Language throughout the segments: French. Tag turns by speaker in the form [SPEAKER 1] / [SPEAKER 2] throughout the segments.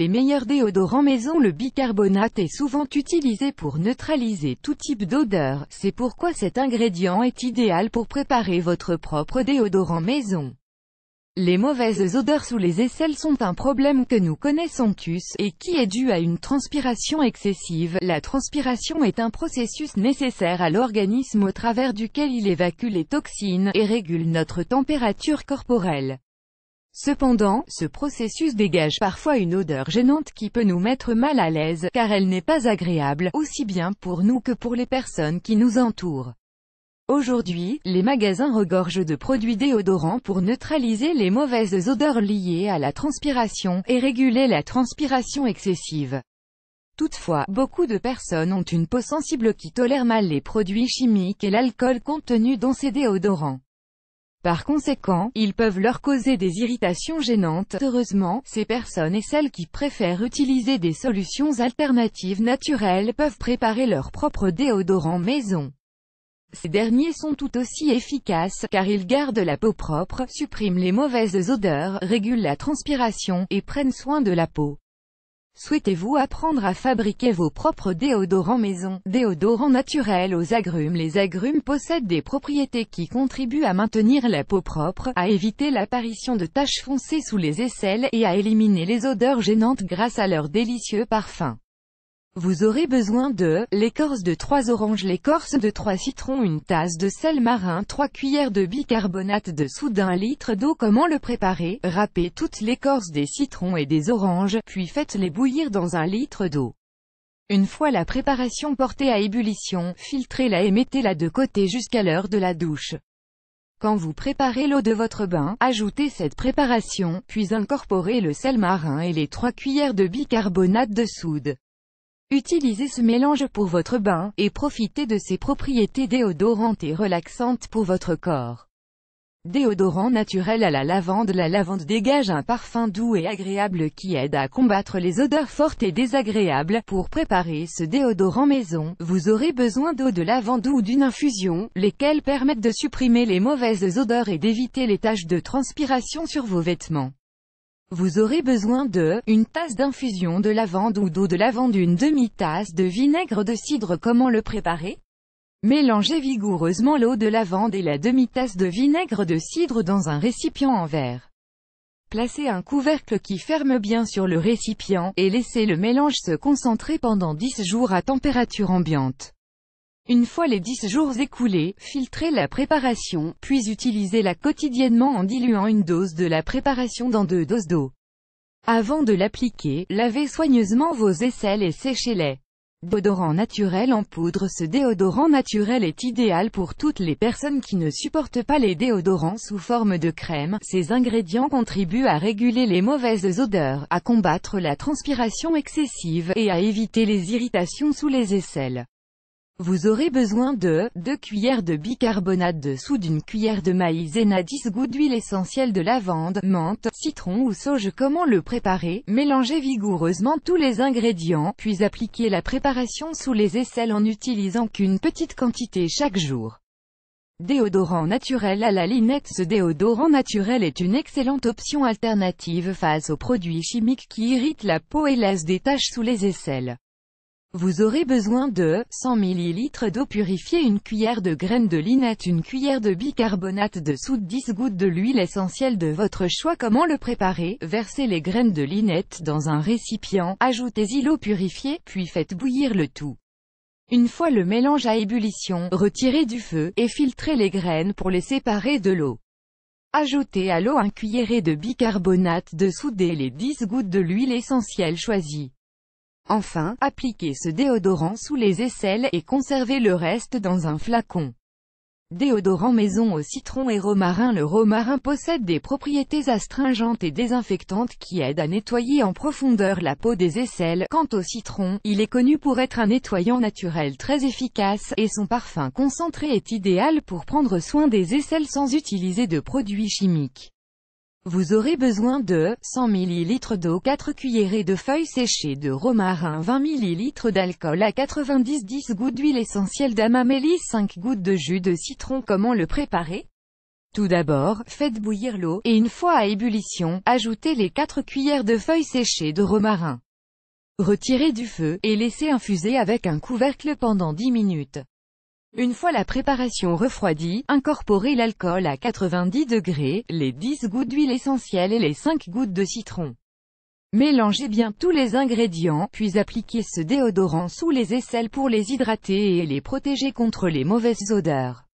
[SPEAKER 1] les meilleurs déodorants maison. Le bicarbonate est souvent utilisé pour neutraliser tout type d'odeur, c'est pourquoi cet ingrédient est idéal pour préparer votre propre déodorant maison. Les mauvaises odeurs sous les aisselles sont un problème que nous connaissons tous, et qui est dû à une transpiration excessive. La transpiration est un processus nécessaire à l'organisme au travers duquel il évacue les toxines, et régule notre température corporelle. Cependant, ce processus dégage parfois une odeur gênante qui peut nous mettre mal à l'aise, car elle n'est pas agréable, aussi bien pour nous que pour les personnes qui nous entourent. Aujourd'hui, les magasins regorgent de produits déodorants pour neutraliser les mauvaises odeurs liées à la transpiration, et réguler la transpiration excessive. Toutefois, beaucoup de personnes ont une peau sensible qui tolère mal les produits chimiques et l'alcool contenu dans ces déodorants. Par conséquent, ils peuvent leur causer des irritations gênantes. Heureusement, ces personnes et celles qui préfèrent utiliser des solutions alternatives naturelles peuvent préparer leur propre déodorant maison. Ces derniers sont tout aussi efficaces, car ils gardent la peau propre, suppriment les mauvaises odeurs, régulent la transpiration, et prennent soin de la peau. Souhaitez-vous apprendre à fabriquer vos propres déodorants maison? Déodorants naturels aux agrumes. Les agrumes possèdent des propriétés qui contribuent à maintenir la peau propre, à éviter l'apparition de taches foncées sous les aisselles, et à éliminer les odeurs gênantes grâce à leur délicieux parfum. Vous aurez besoin de l'écorce de 3 oranges, l'écorce de 3 citrons, une tasse de sel marin, 3 cuillères de bicarbonate de soude, 1 litre d'eau. Comment le préparer? Râpez toute l'écorce des citrons et des oranges, puis faites-les bouillir dans 1 litre d'eau. Une fois la préparation portée à ébullition, filtrez-la et mettez-la de côté jusqu'à l'heure de la douche. Quand vous préparez l'eau de votre bain, ajoutez cette préparation, puis incorporez le sel marin et les 3 cuillères de bicarbonate de soude. Utilisez ce mélange pour votre bain, et profitez de ses propriétés déodorantes et relaxantes pour votre corps. Déodorant naturel à la lavande. La lavande dégage un parfum doux et agréable qui aide à combattre les odeurs fortes et désagréables. Pour préparer ce déodorant maison, vous aurez besoin d'eau de lavande ou d'une infusion, lesquelles permettent de supprimer les mauvaises odeurs et d'éviter les taches de transpiration sur vos vêtements. Vous aurez besoin de une tasse d'infusion de lavande ou d'eau de lavande, une demi-tasse de vinaigre de cidre. Comment le préparer? Mélangez vigoureusement l'eau de lavande et la demi-tasse de vinaigre de cidre dans un récipient en verre. Placez un couvercle qui ferme bien sur le récipient, et laissez le mélange se concentrer pendant 10 jours à température ambiante. Une fois les 10 jours écoulés, filtrez la préparation, puis utilisez-la quotidiennement en diluant une dose de la préparation dans 2 doses d'eau. Avant de l'appliquer, lavez soigneusement vos aisselles et séchez-les. Déodorant naturel en poudre. Ce déodorant naturel est idéal pour toutes les personnes qui ne supportent pas les déodorants sous forme de crème. Ces ingrédients contribuent à réguler les mauvaises odeurs, à combattre la transpiration excessive, et à éviter les irritations sous les aisselles. Vous aurez besoin de 2 cuillères de bicarbonate de soude, 1 cuillère de maïzena, 10 gouttes d'huile essentielle de lavande, menthe, citron ou sauge. Comment le préparer? Mélangez vigoureusement tous les ingrédients, puis appliquez la préparation sous les aisselles en n'utilisant qu'une petite quantité chaque jour. Déodorant naturel à la linette. Ce déodorant naturel est une excellente option alternative face aux produits chimiques qui irritent la peau et laissent des taches sous les aisselles. Vous aurez besoin de 100 ml d'eau purifiée, 1 cuillère de graines de linette, 1 cuillère de bicarbonate de soude, 10 gouttes de l'huile essentielle de votre choix. Comment le préparer? Versez les graines de linette dans un récipient, ajoutez-y l'eau purifiée, puis faites bouillir le tout. Une fois le mélange à ébullition, retirez du feu, et filtrez les graines pour les séparer de l'eau. Ajoutez à l'eau 1 cuillerée de bicarbonate de soude et les 10 gouttes de l'huile essentielle choisie. Enfin, appliquez ce déodorant sous les aisselles, et conservez le reste dans un flacon. Déodorant maison au citron et romarin. Le romarin possède des propriétés astringentes et désinfectantes qui aident à nettoyer en profondeur la peau des aisselles. Quant au citron, il est connu pour être un nettoyant naturel très efficace, et son parfum concentré est idéal pour prendre soin des aisselles sans utiliser de produits chimiques. Vous aurez besoin de 100 ml d'eau, 4 cuillerées de feuilles séchées de romarin, 20 ml d'alcool à 90, 10 gouttes d'huile essentielle d'amamélis, 5 gouttes de jus de citron. Comment le préparer? Tout d'abord, faites bouillir l'eau, et une fois à ébullition, ajoutez les 4 cuillères de feuilles séchées de romarin. Retirez du feu, et laissez infuser avec un couvercle pendant 10 minutes. Une fois la préparation refroidie, incorporez l'alcool à 90 degrés, les 10 gouttes d'huile essentielle et les 5 gouttes de citron. Mélangez bien tous les ingrédients, puis appliquez ce déodorant sous les aisselles pour les hydrater et les protéger contre les mauvaises odeurs.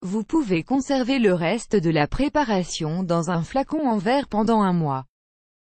[SPEAKER 1] Vous pouvez conserver le reste de la préparation dans un flacon en verre pendant un mois.